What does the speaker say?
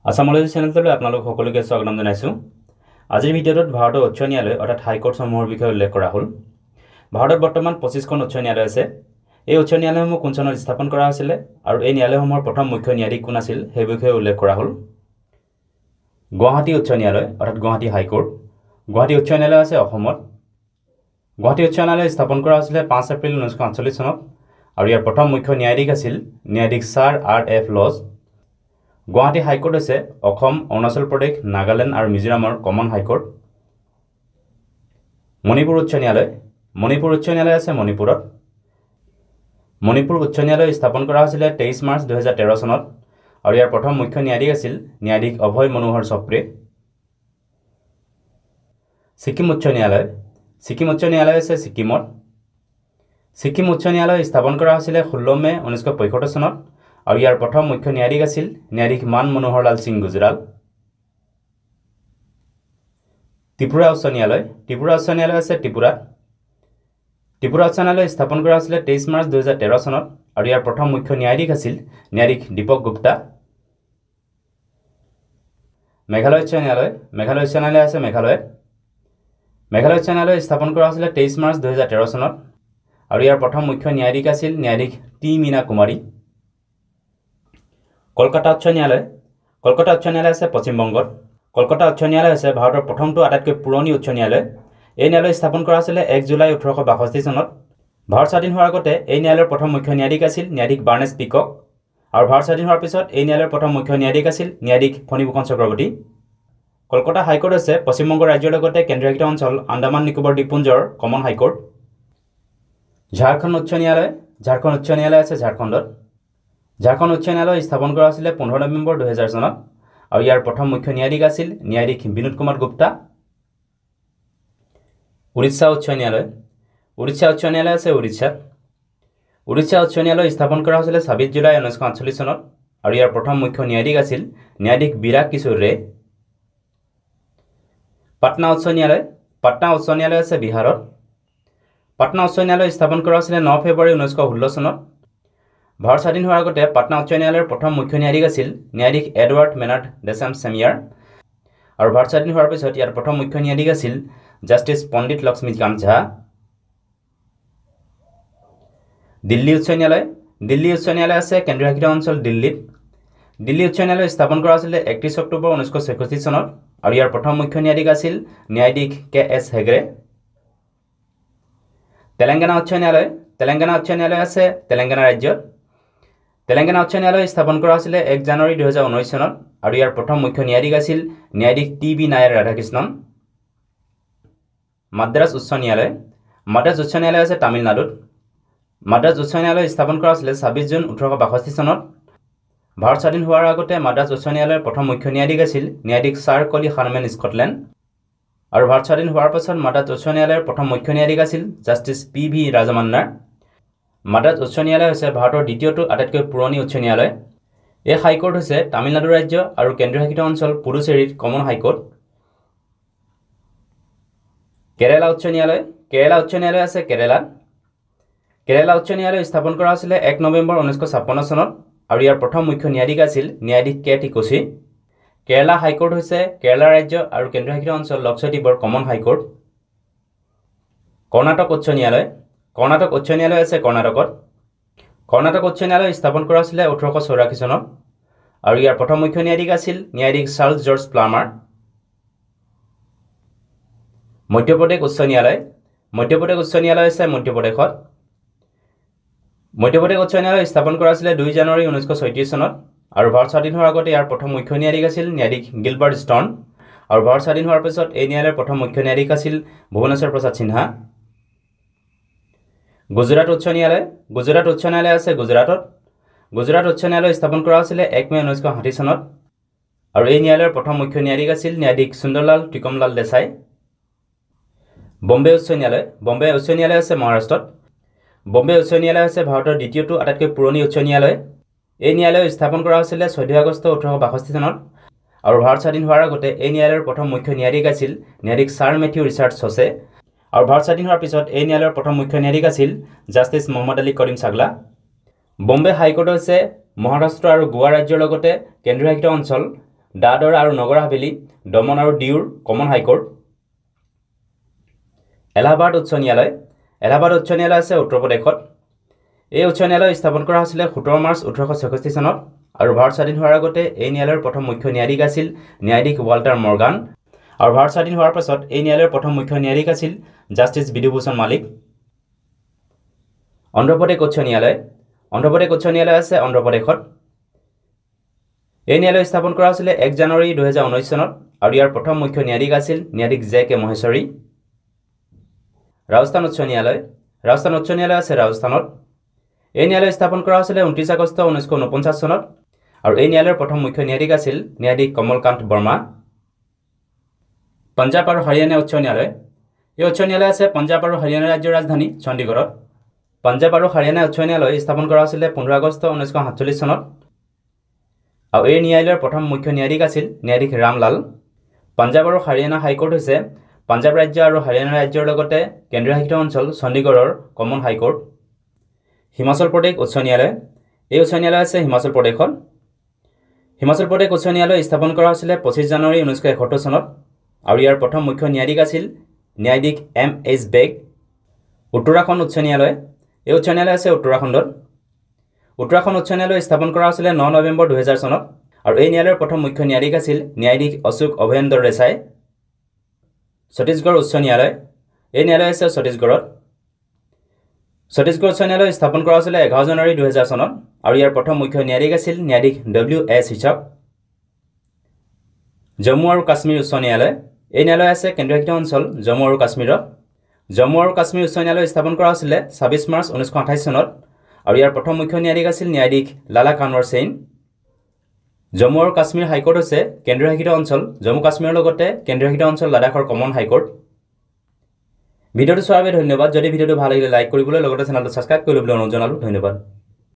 আসামলৈ চেনেলটোলৈ আপোনালোক সকলোকে স্বাগতম জনাইছো। আজিৰ ভিডিঅ'টোত ভাৰতৰ উচ্চ ন্যায়ালয় অৰ্থাৎ হাইকোৰ্ট সমূহৰ বিষয়ে উল্লেখ কৰা হ'ল। ভাৰতত বৰ্তমান 25খন উচ্চ ন্যায়ালয় আছে। এই উচ্চ ন্যায়ালয়সমূহ কোন চনত স্থাপন কৰা হৈছিল আৰু এই ন্যায়ালয়সমূহৰ প্ৰথম মুখ্য ন্যায়াধীশ কোন আছিল সেই বিষয়ে উল্লেখ কৰা হ'ল। গুৱাহাটী উচ্চ ন্যায়ালয় অৰ্থাৎ গুৱাহাটী হাইকোৰ্ট। গুৱাহাটী উচ্চ ন্যায়ালয় আছে অসমত। গুৱাহাটী উচ্চ ন্যায়ালয় স্থাপন কৰা হৈছিল 5 এপ্ৰিল 1948 চনত আৰু ইয়াৰ প্ৰথম মুখ্য ন্যায়াধীশ আছিল ন্যায়াধীশ sir R.F. Lodge. Guwahati high court আছে অসম, অৰুণাচল প্ৰদেশ, নাগালেণ্ড আৰু মিজোৰামৰ কমন হাইকোৰ্ট। মণিপুৰ উচ্চ ন্যায়ালয়। মণিপুৰ উচ্চ ন্যায়ালয় আছে মণিপুৰত। মণিপুৰ উচ্চ ন্যায়ালয় স্থাপন কৰা হৈছিল 23 মাৰ্চ 2013 চনত আৰু ইয়াৰ প্ৰথম মুখ্য ন্যায়াধীশ আছিল ন্যায়াধীশ অভয় মনোহৰ চপ্ৰে। ছিকিম উচ্চ ন্যায়ালয়। ছিকিম উচ্চ ন্যায়ালয় আছে ছিকিমত। ছিকিম উচ্চ ন্যায়ালয় স্থাপন কৰা হৈছিল 16 মে 1975 চনত আৰু ইয়াৰ প্ৰথম মুখ্য ন্যায়াধীশ আছিল ন্যায়াধীশ মান মনোহৰ লাল সিং গুজৰাল। ত্ৰিপুৰা উচ্চ ন্যায়ালয়। ত্ৰিপুৰা উচ্চ ন্যায়ালয় আছে ত্ৰিপুৰাত। ত্ৰিপুৰা উচ্চ ন্যায়ালয় স্থাপন কৰা হৈছিল 23 মাৰ্চ 2013 চনত আৰু ইয়াৰ প্ৰথম মুখ্য ন্যায়াধীশ আছিল ন্যায়াধীশ দীপক গুপ্তা। মেঘালয় উচ্চ ন্যায়ালয়। মেঘালয় উচ্চ ন্যায়ালয় আছে মেঘালয়ত। মেঘালয় উচ্চ ন্যায়ালয় স্থাপন কৰা হৈছিল 23 মাৰ্চ 2013 চনত আৰু ইয়াৰ প্ৰথম মুখ্য ন্যায়াধীশ আছিল ন্যায়াধীশ টি মীনা কুমাৰী। কলকাতা উচ্চ ন্যায়ালয়। কলকাতা উচ্চ ন্যায়ালয় আছে পশ্চিমবংগত। কলকাতা উচ্চ ন্যায়ালয় হৈছে ভাৰতৰ প্ৰথমটো আটাইতকৈ পুৰণি উচ্চ ন্যায়ালয়। এই ন্যায়ালয় স্থাপন কৰা হৈছিল 1 জুলাই 1862 চনত। ভাৰত স্বাধীন হোৱাৰ আগতে এই ন্যায়ালয়ৰ প্ৰথম মুখ্য ন্যায়াধীশ আছিল ন্যায়াধীশ বাৰ্নেছ পিকক আৰু ভাৰত স্বাধীন হোৱাৰ পিছত এই ন্যায়ালয়ৰ প্ৰথম মুখ্য ন্যায়াধীশ আছিল ন্যায়াধীশ ফণীভূষণ চক্ৰৱৰ্তী। কলকাতা হাইকোৰ্ট হৈছে পশ্চিমবংগ ৰাজ্যৰ লগতে কেন্দ্ৰীয়শাসিত অঞ্চল আন্দামান নিকোবৰ দ্বীপপুঞ্জৰ কমন হাইকোৰ্ট। ঝাৰখণ্ড উচ্চ ন্যায়ালয়। ঝাৰখণ্ড উচ্চ ন্যায়ালয় আছে ঝাৰখণ্ডত। ঝাৰখণ্ড উচ্চ ন্যায়ালয় স্থাপন কৰা হৈছিল 15 নৱেম্বৰ 2000 চনত আৰু ইয়াৰ প্ৰথম মুখ্য ন্যায়াধীশ আছিল ন্যায়াধীশ বিনোদ কুমাৰ গুপ্তা। উৰিষ্যা উচ্চ ন্যায়ালয়। উৰিষ্যা উচ্চ ন্যায়ালয় আছে উৰিষ্যাত। উৰিষ্যা উচ্চ ন্যায়ালয় স্থাপন কৰা হৈছিল 26 জুলাই 1948 চনত আৰু ইয়াৰ প্ৰথম মুখ্য ন্যায়াধীশ আছিল ন্যায়াধীশ বিৰাগ কিশোৰ ৰে। পাটনা উচ্চ ন্যায়ালয়। পাটনা উচ্চ ন্যায়ালয় আছে বিহাৰত। পাটনা উচ্চ ন্যায়ালয় স্থাপন কৰা হৈছিল 9 ফেব্ৰুৱাৰী 1916 চনত। ভাৰত স্বাধীন হোৱাৰ আগতে পাটনা উচ্চ ন্যায়ালয়ৰ প্ৰথম মুখ্য ন্যায়াধীশ আছিল ন্যায়াধীশ এডৱাৰ্ড মেনাৰ্ড ডেছাম চেমিয়াৰ আৰু ভাৰত স্বাধীন হোৱাৰ পিছত ইয়াৰ প্ৰথম মুখ্য ন্যায়াধীশ আছিল জাষ্টিছ পণ্ডিত লক্ষ্মীকান্ত ঝা। দিল্লী উচ্চ ন্যায়ালয়। দিল্লী উচ্চ ন্যায়ালয় আছে কেন্দ্ৰীয়শাসিত অঞ্চল দিল্লীত। দিল্লী উচ্চ ন্যায়ালয় স্থাপন কৰা হৈছিল 31 অক্টোবৰ 1966 চনত আৰু ইয়াৰ প্ৰথম মুখ্য ন্যায়াধীশ আছিল ন্যায়াধীশ K.S. হেগড়ে। তেলেংগানা উচ্চ ন্যায়ালয়। তেলেংগানা উচ্চ ন্যায়ালয় আছে তেলেংগানা ৰাজ্যত। তেলেংগানা উচ্চ ন্যায়ালয় স্থাপন কৰা হৈছিল 1 জানুৱাৰী 2019 চনত আৰু ইয়াৰ প্ৰথম মুখ্য ন্যায়াধীশ আছিল ন্যায়াধীশ T.B. নায়াৰ ৰাধাকৃষ্ণন। মাদ্ৰাজ উচ্চ ন্যায়ালয়। মাদ্ৰাজ উচ্চ ন্যায়ালয় আছে তামিলনাডুত। মাদ্ৰাজ উচ্চ ন্যায়ালয় স্থাপন কৰা হৈছিল 26 জুন 1862 চনত। ভাৰত স্বাধীন হোৱাৰ আগতে মাদ্ৰাজ উচ্চ ন্যায়ালয়ৰ প্ৰথম মুখ্য ন্যায়াধীশ আছিল ন্যায়াধীশ ছাৰ কলি হাৰমেন স্কটলেণ্ড আৰু ভাৰত স্বাধীন হোৱাৰ পাছত মাদ্ৰাজ উচ্চ ন্যায়ালয়ৰ প্ৰথম মুখ্য ন্যায়াধীশ আছিল জাষ্টিছ P.V. ৰাজমান্নাৰ। মাদ্ৰাজ উচ্চ ন্যায়ালয় হৈছে ভাৰতৰ দ্বিতীয়টো আটাইতকৈ পুৰণি উচ্চ ন্যায়ালয়। এই হাইকোৰ্ট হৈছে তামিলনাডু ৰাজ্য আৰু কেন্দ্ৰীয়শাসিত অঞ্চল পুডুচেৰীৰ কমন হাইকোৰ্ট। কেৰালা উচ্চ ন্যায়ালয়। কেৰালা উচ্চ ন্যায়ালয় আছে কেৰালাত। কেৰালা উচ্চ ন্যায়ালয় স্থাপন কৰা হৈছিল 1 নৱেম্বৰ 1956 চনত আৰু ইয়াৰ প্ৰথম মুখ্য ন্যায়াধীশ আছিল ন্যায়াধীশ K.T. কোচি। কেৰালা হাইকোৰ্ট হৈছে কেৰালা ৰাজ্য আৰু কেন্দ্ৰীয়শাসিত অঞ্চল লক্ষদ্বীপৰ কমন হাইকোৰ্ট। কৰ্ণাটক উচ্চ ন্যায়ালয়। কৰ্ণাটক উচ্চ ন্যায়ালয় আছে কৰ্ণাটকত। কৰ্ণাটক উচ্চ ন্যায়ালয় স্থাপন কৰা হৈছিল 1884 চনত আৰু ইয়াৰ প্ৰথম মুখ্য ন্যায়াধীশ আছিল ন্যায়াধীশ চাৰ্লছ জৰ্জ প্লামাৰ। মধ্যপ্ৰদেশ উচ্চ ন্যায়ালয়। মধ্যপ্ৰদেশ উচ্চ ন্যায়ালয় আছে মধ্যপ্ৰদেশত। মধ্যপ্ৰদেশ উচ্চ ন্যায়ালয় স্থাপন কৰা হৈছিল 2 জানুৱাৰী 1936 চনত আৰু ভাৰত স্বাধীন হোৱাৰ আগতে ইয়াৰ প্ৰথম মুখ্য ন্যায়াধীশ আছিল ন্যায়াধীশ গিলবাৰ্ট ষ্টৰ্ণ আৰু ভাৰত স্বাধীন হোৱাৰ পিছত এই ন্যায়ালয়ৰ প্ৰথম মুখ্য ন্যায়াধীশ আছিল ভুৱনেশ্বৰ প্ৰসাদ সিনহা। গুজৰাট উচ্চ ন্যায়ালয়। গুজৰাট উচ্চ ন্যায়ালয় আছে গুজৰাটত। গুজৰাট উচ্চ ন্যায়ালয় স্থাপন কৰা হৈছিল 1 মে 1960 চনত আৰু এই ন্যায়ালয়ৰ প্ৰথম মুখ্য ন্যায়াধীশ আছিল ন্যায়াধীশ সুন্দৰলাল ত্ৰিকমলাল দেশাই। বম্বে উচ্চ ন্যায়ালয়। বম্বে উচ্চ ন্যায়ালয় আছে মহাৰাষ্ট্ৰত। বম্বে উচ্চ ন্যায়ালয় হৈছে ভাৰতৰ দ্বিতীয়টো আটাইতকৈ পুৰণি উচ্চ ন্যায়ালয়। এই ন্যায়ালয় স্থাপন কৰা হৈছিল 14 আগষ্ট 1862 চনত আৰু ভাৰত স্বাধীন হোৱাৰ আগতে এই ন্যায়ালয়ৰ প্ৰথম মুখ্য ন্যায়াধীশ আছিল ন্যায়াধীশ ছাৰ মেথিউ ৰিচাৰ্ড ছচে আৰু ভাৰত স্বাধীন হোৱাৰ পিছত এই ন্যায়ালয়ৰ প্ৰথম মুখ্য ন্যায়াধীশ আছিল জাষ্টিছ মহম্মদ আলী কৰিম চাগলা। বম্বে হাইকোৰ্ট হৈছে মহাৰাষ্ট্ৰ আৰু গোৱা ৰাজ্যৰ লগতে কেন্দ্ৰীয়শাসিত অঞ্চল দাদৰ আৰু নগৰ হাভেলী দমন আৰু দিউৰ কমন হাইকোৰ্ট এলাহাবাদ উচ্চ ন্যায়ালয় আছে উত্তৰ প্ৰদেশত এই উচ্চ ন্যায়ালয় স্থাপন কৰা হৈছিল 17 মাৰ্চ 1866 চনত আৰু ভাৰত স্বাধীন হোৱাৰ আগতে এই ন্যায়ালয়ৰ প্ৰথম মুখ্য ন্যায়াধীশ আছিল ন্যায়াধীশ ৱাল্টাৰ মৰ্গান আৰু ভাৰত স্বাধীন হোৱাৰ পাছত এই ন্যায়ালয়ৰ প্ৰথম মুখ্য ন্যায়াধীশ আছিল জাষ্টিস বিধুভূষণ মালিক অন্ধ্ৰপ্ৰদেশ উচ্চ ন্যায়ালয় আছে অন্ধ্ৰপ্ৰদেশত এই ন্যায়ালয় স্থাপন কৰা হৈছিল 1 জানুৱাৰী 2019 চনত আৰু ইয়াৰ প্ৰথম মুখ্য ন্যায়াধীশ আছিল ন্যায়াধীশ জে.কে. মহেশ্বৰী ৰাজস্থান উচ্চ ন্যায়ালয় আছে ৰাজস্থানত এই ন্যায়ালয় স্থাপন কৰা হৈছিল 29 আগষ্ট 1949 চনত আৰু এই ন্যায়ালয়ৰ প্ৰথম মুখ্য ন্যায়াধীশ আছিল ন্যায়াধীশ কমলকান্ত বৰ্মা পঞ্জাৱ আৰু হাৰিয়ানা উচ্চ ন্যায়ালয় এই উচ্চ ন্যায়ালয় আছে পঞ্জাৱ আৰু হাৰিয়ানা ৰাজ্যৰ ৰাজধানী চণ্ডীগড়ত পঞ্জাৱ আৰু হাৰিয়ানা উচ্চ ন্যায়ালয় স্থাপন কৰা হৈছিল 15 আগষ্ট 1947 চনত আৰু এই ন্যায়ালয়ৰ প্ৰথম মুখ্য ন্যায়াধীশ আছিল ন্যায়াধীশ ৰামলাল পঞ্জাৱ আৰু হাৰিয়ানা হাইকোৰ্ট হৈছে পঞ্জাৱ ৰাজ্য আৰু হাৰিয়ানা ৰাজ্যৰ লগতে কেন্দ্ৰীয় শাসিত অঞ্চল চণ্ডীগড়ৰ কমন হাইকোৰ্ট হিমাচল প্ৰদেশ উচ্চ ন্যায়ালয় এই উচ্চ ন্যায়ালয় আছে হিমাচল প্ৰদেশত হিমাচল প্ৰদেশ উচ্চ ন্যায়ালয় স্থাপন কৰা হৈছিল 25 জানুৱাৰী 1971 চনত আৰু ইয়াৰ প্ৰথম মুখ্য ন্যায়াধীশ আছিল ন্যায়াধীশ M.H. বেগ উত্তৰাখণ্ড উচ্চ ন্যায়ালয় এই উচ্চ ন্যায়ালয় আছে উত্তৰাখণ্ডত উত্তৰাখণ্ড উচ্চ ন্যায়ালয় স্থাপন কৰা হৈছিল 9 নৱেম্বৰ 2000 চনত আৰু এই ন্যায়ালয়ৰ প্ৰথম মুখ্য ন্যায়াধীশ আছিল ন্যায়াধীশ অশোক অভয়েন্দ্ৰ দেশাই ছত্তীশগড় উচ্চ ন্যায়ালয় এই ন্যায়ালয় আছে ছত্তীশগড়ত ছত্তীশগড় উচ্চ ন্যায়ালয় স্থাপন কৰা হৈছিল 11 জানুৱাৰী 2000 চনত আৰু ইয়াৰ প্ৰথম মুখ্য ন্যায়াধীশ আছিল ন্যায়াধীশ W.S. হিচক জম্মু আৰু কাশ্মীৰ উচ্চ ন্যায়ালয় এই ন্যায়ালয় আছে কেন্দ্ৰীয় শাসিত অঞ্চল জম্মু আৰু কাশ্মীৰত জম্মু আৰু কাশ্মীৰ উচ্চ ন্যায়ালয় স্থাপন কৰা হৈছিল 26 মাৰ্চ 1928 চনত আৰু ইয়াৰ প্ৰথম মুখ্য ন্যায়াধীশ আছিল ন্যায়াধীশ লালা কানৱাৰ সিং জম্মু আৰু কাশ্মীৰ হাইকোৰ্ট হৈছে কেন্দ্ৰীয় শাসিত অঞ্চল জম্মু কাশ্মীৰৰ লগতে কেন্দ্ৰীয় শাসিত অঞ্চল লাডাখৰ কমন হাইকোৰ্ট ভিডিঅ'টো চোৱাৰ বাবে ধন্যবাদ যদি ভিডিঅ'টো ভাল লাগিলে লাইক কৰিবলৈ লগতে চেনেলটো সাবস্ক্ৰাইব কৰিবলৈ অনুৰোধ জনালোঁ ধন্যবাদ